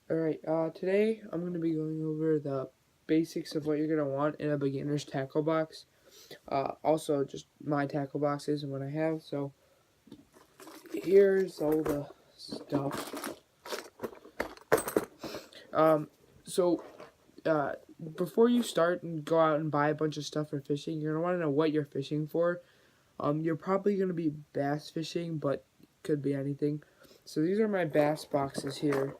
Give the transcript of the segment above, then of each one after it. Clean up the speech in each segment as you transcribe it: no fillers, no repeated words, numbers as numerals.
Alright, today I'm going to be going over the basics of what you're going to want in a beginner's tackle box. Also, just my tackle boxes and what I have. So, here's all the stuff. Um, so, uh, before you start and go out and buy a bunch of stuff for fishing, you're going to want to know what you're fishing for. You're probably going to be bass fishing, but could be anything. So, these are my bass boxes here.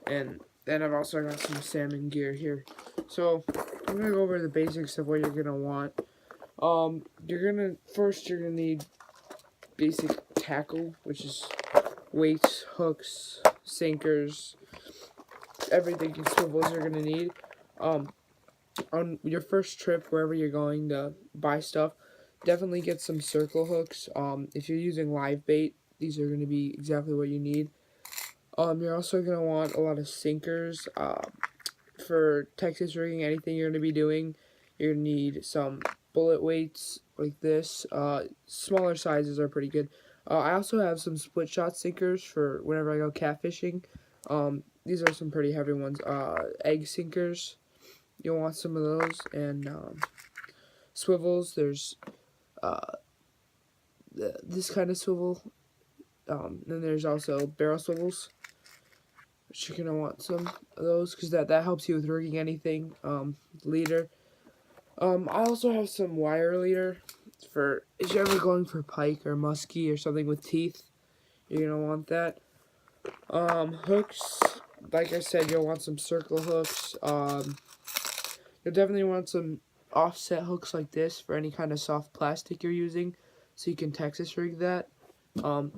And then I've also got some salmon gear here. So I'm gonna go over the basics of what you're gonna want. You're gonna need basic tackle, which is weights, hooks, sinkers, everything and swivels you're gonna need. On your first trip, wherever you're going to buy stuff, definitely get some circle hooks. If you're using live bait, these are gonna be exactly what you need. You're also gonna want a lot of sinkers. For Texas rigging, anything you're going to be doing, you're going to need some bullet weights like this. Smaller sizes are pretty good. I also have some split shot sinkers for whenever I go catfishing. These are some pretty heavy ones. Egg sinkers, you'll want some of those. And swivels, there's this kind of swivel. Then there's also barrel swivels. You're gonna want some of those because that helps you with rigging anything. Leader. I also have some wire leader for if you're ever going for pike or muskie or something with teeth. You're gonna want that. Hooks. Like I said, you'll want some circle hooks. You'll definitely want some offset hooks like this for any kind of soft plastic you're using, so you can Texas rig that. I'll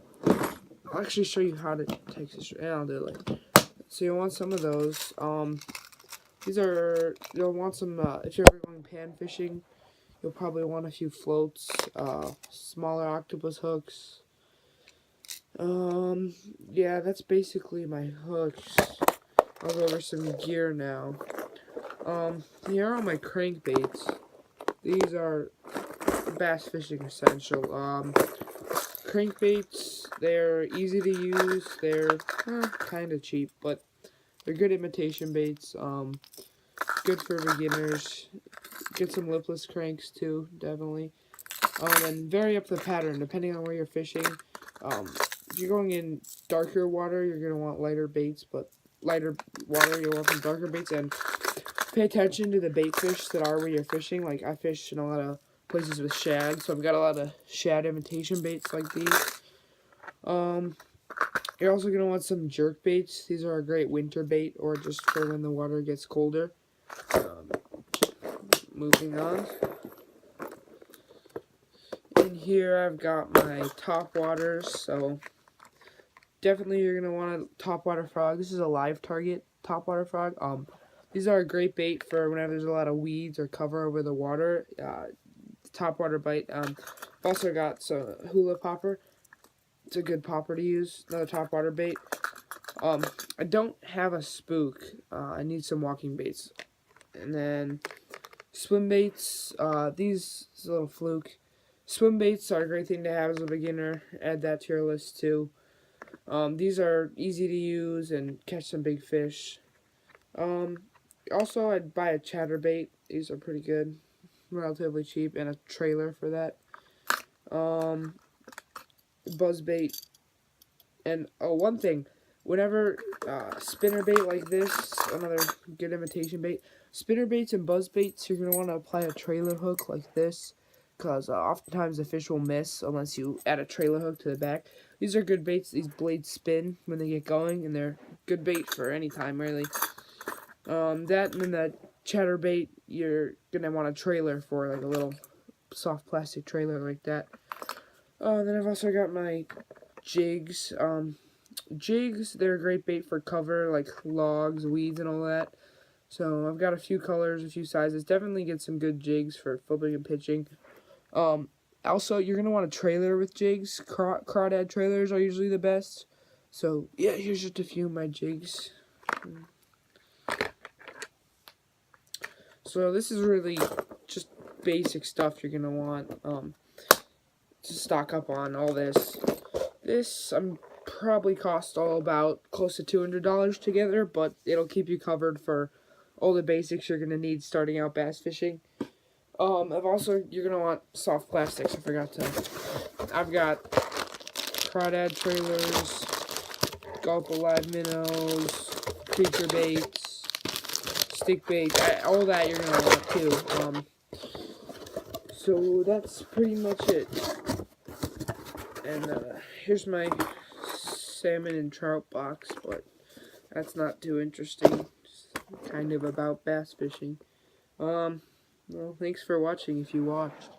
actually show you how to Texas rig. I'll do it later. So you'll want some of those. You'll want some, if you're ever going pan fishing, you'll probably want a few floats, smaller octopus hooks. Yeah, that's basically my hooks. I'll go over some gear now. Here are my crankbaits. These are bass fishing essential. Crankbaits, they're easy to use. They're kind of cheap, but they're good imitation baits. Good for beginners. Get some lipless cranks too, definitely. And vary up the pattern depending on where you're fishing. If you're going in darker water, you're gonna want lighter baits, but lighter water, you'll want some darker baits. And pay attention to the bait fish that are where you're fishing. Like I fish in a lot of places with shad, so I've got a lot of shad imitation baits like these. You're also gonna want some jerk baits. These are a great winter bait, or just for when the water gets colder. Moving on. In here I've got my top waters, so definitely you're gonna want a topwater frog. This is a live target topwater frog. These are a great bait for whenever there's a lot of weeds or cover over the water. Topwater bite. I've also got some hula popper. It's a good popper to use. Another topwater bait. I don't have a spook. I need some walking baits. And then swim baits. These is a little fluke. Swim baits are a great thing to have as a beginner. Add that to your list too. These are easy to use and catch some big fish. Also, I'd buy a chatterbait. These are pretty good, relatively cheap, and a trailer for that. Buzzbait. And one thing, whenever spinnerbait like this, another good imitation bait, spinnerbaits and buzzbaits, you're gonna want to apply a trailer hook like this, because oftentimes the fish will miss unless you add a trailer hook to the back. These are good baits. These blades spin when they get going, and they're good bait for any time really. That and then that chatterbait, you're gonna want a trailer for, like a little soft plastic trailer like that. Then I've also got my jigs. Jigs, they're a great bait for cover, like logs, weeds, and all that. So I've got a few colors, a few sizes. Definitely get some good jigs for flipping and pitching. Also, you're going to want a trailer with jigs. Crawdad trailers are usually the best. So, yeah, here's just a few of my jigs. So, this is really just basic stuff you're going to want to stock up on all this. I'm probably cost all about close to $200 together, but it'll keep you covered for all the basics you're gonna need starting out bass fishing. You're gonna want soft plastics. I forgot to. I've got crawdad trailers, Gulp Alive minnows, creature baits, stick baits, all that you're gonna want too. So that's pretty much it. And here's my salmon and trout box, but that's not too interesting. It's kind of about bass fishing. Well, thanks for watching if you watched.